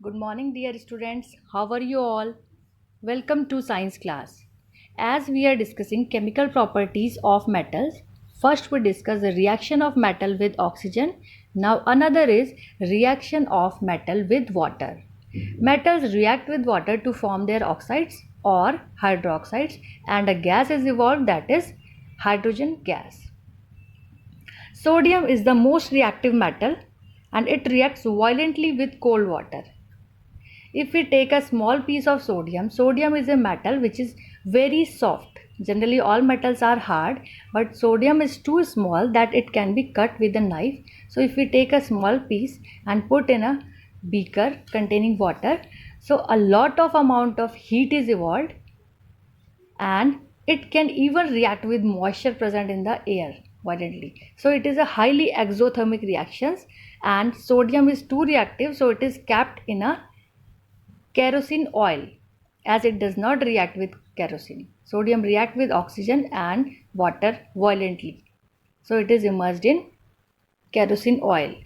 Good morning, dear students. How are you all? Welcome to science class. As we are discussing chemical properties of metals, first we discuss the reaction of metal with oxygen. Now another is reaction of metal with water. Metals react with water to form their oxides or hydroxides, and a gas is evolved, that is hydrogen gas. Sodium is the most reactive metal and it reacts violently with cold water. If we take a small piece of sodium is a metal which is very soft. Generally all metals are hard, but sodium is too small that it can be cut with a knife. So if we take a small piece and put in a beaker containing water, so a lot of amount of heat is evolved and it can even react with moisture present in the air violently. So it is a highly exothermic reactions, and sodium is too reactive, so it is kept in a kerosene oil, as it does not react with kerosene. Sodium react with oxygen and water violently. So it is immersed in kerosene oil.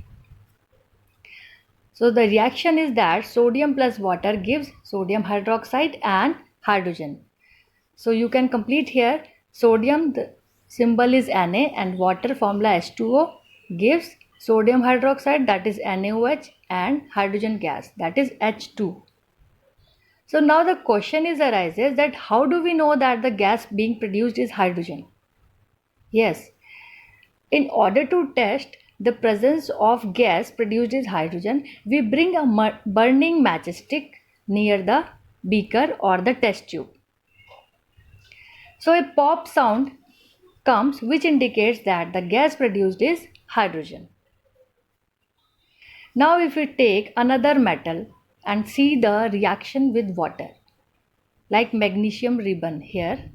So the reaction is that sodium plus water gives sodium hydroxide and hydrogen. So you can complete here. Sodium, the symbol is Na, and water formula H2O gives sodium hydroxide, that is NaOH, and hydrogen gas, that is H2. So now the question is arises that how do we know that the gas being produced is hydrogen? Yes, in order to test the presence of gas produced is hydrogen, we bring a burning matchstick near the beaker or the test tube. So a pop sound comes which indicates that the gas produced is hydrogen. Now if we take another metal and see the reaction with water, like magnesium ribbon here,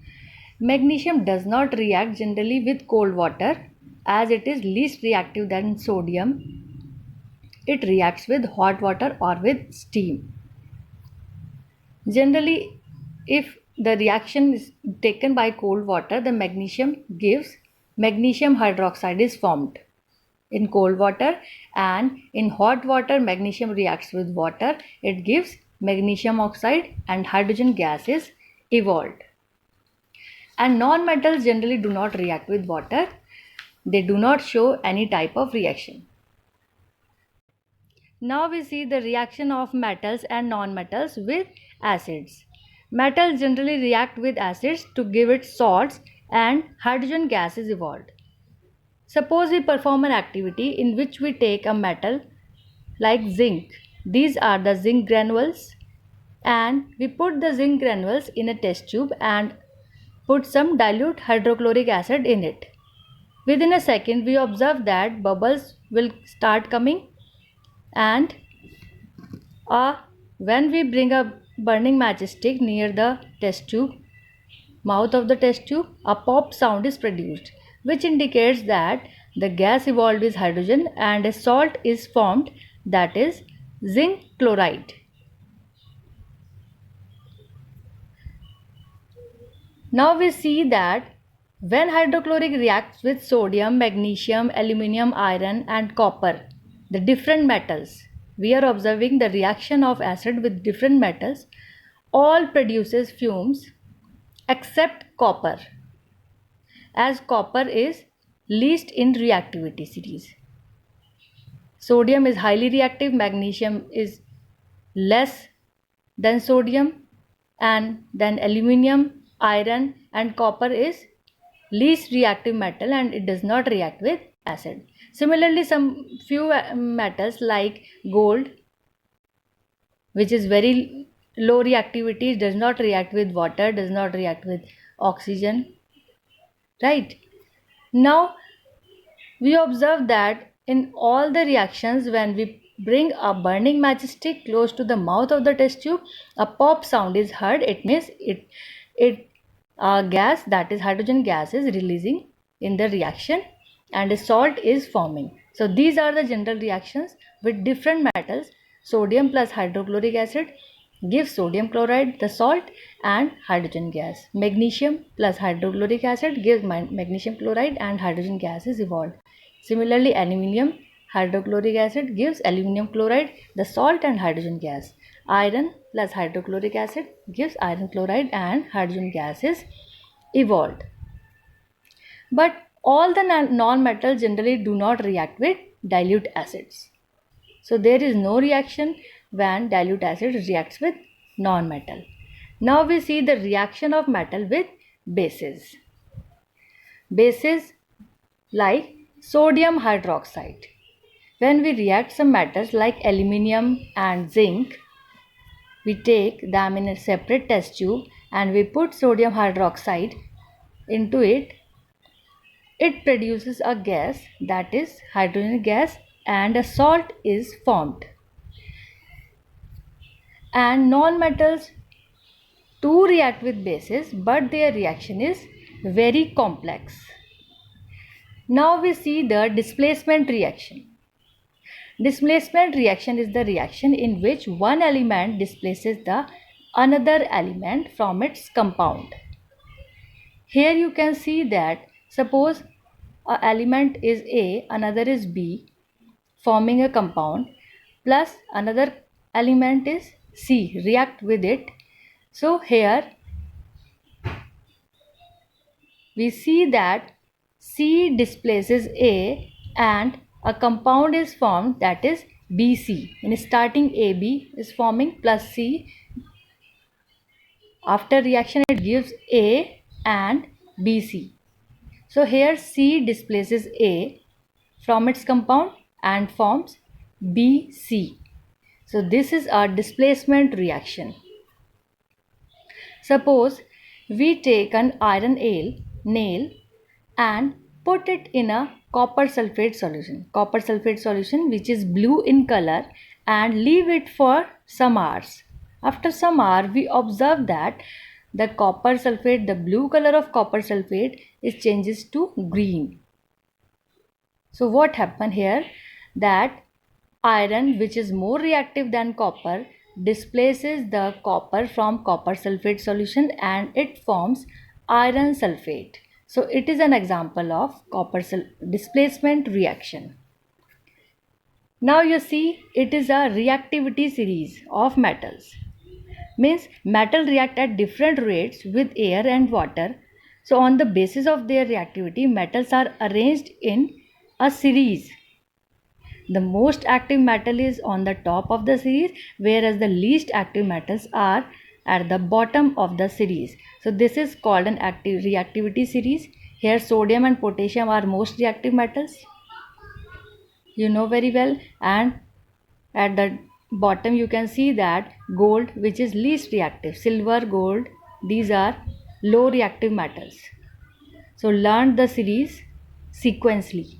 magnesium does not react generally with cold water as it is least reactive than sodium. It reacts with hot water or with steam. Generally, if the reaction is taken by cold water, the magnesium gives magnesium hydroxide is formed in cold water, and in hot water magnesium reacts with water, it gives magnesium oxide and hydrogen gas is evolved. And non-metals generally do not react with water. They do not show any type of reaction. Now we see the reaction of metals and non-metals with acids. Metals generally react with acids to give it salts, and hydrogen gas is evolved. Suppose we perform an activity in which we take a metal like zinc. These are the zinc granules, and we put the zinc granules in a test tube and put some dilute hydrochloric acid in it. Within a second, we observe that bubbles will start coming, and when we bring a burning matchstick near the test tube, mouth of the test tube, a pop sound is produced, which indicates that the gas evolved is hydrogen and a salt is formed, that is zinc chloride. Now we see that when hydrochloric reacts with sodium, magnesium, aluminium, iron and copper, the different metals, we are observing the reaction of acid with different metals, all produces fumes except copper, as copper is least in reactivity series. Sodium is highly reactive, magnesium is less than sodium, and then aluminium, iron and copper is least reactive metal and it does not react with acid. Similarly, some few metals like gold, which is very low reactivity, does not react with water, does not react with oxygen, right? Now we observe that in all the reactions, when we bring a burning matchstick close to the mouth of the test tube, a pop sound is heard. It means gas, that is hydrogen gas, is releasing in the reaction and a salt is forming. So these are the general reactions with different metals. Sodium plus hydrochloric acid gives sodium chloride, the salt, and hydrogen gas. Magnesium plus hydrochloric acid gives magnesium chloride and hydrogen gas is evolved. Similarly, aluminium hydrochloric acid gives aluminum chloride, the salt and hydrogen gas. Iron plus hydrochloric acid gives iron chloride and hydrogen gas is evolved. But all the non-metals generally do not react with dilute acids. So there is no reaction when dilute acid reacts with non-metal. Now we see the reaction of metal with bases. Bases like sodium hydroxide. When we react some metals like aluminium and zinc, we take them in a separate test tube and we put sodium hydroxide into it. It produces a gas, that is hydrogen gas, and a salt is formed. And non-metals too react with bases, but their reaction is very complex. Now we see the displacement reaction. Displacement reaction is the reaction in which one element displaces the another element from its compound. Here you can see that suppose an element is A, another is B, forming a compound, plus another element is C, react with it. So here we see that C displaces A and a compound is formed, that is BC. In starting AB is forming plus C. After reaction it gives A and BC. So here C displaces A from its compound and forms BC. So this is a displacement reaction. Suppose we take an iron nail and put it in a copper sulfate solution which is blue in color, and leave it for some hours. After some hour we observe that the blue color of copper sulfate is changes to green. So what happened here, that iron, which is more reactive than copper, displaces the copper from copper sulfate solution and it forms iron sulfate. So it is an example of displacement reaction. Now you see it is a reactivity series of metals. Means metal react at different rates with air and water. So on the basis of their reactivity, metals are arranged in a series. The most active metal is on the top of the series, whereas the least active metals are at the bottom of the series. So this is called an active reactivity series. Here sodium and potassium are most reactive metals, you know very well, and at the bottom you can see that gold, which is least reactive, silver, gold, these are low reactive metals. So learn the series sequentially.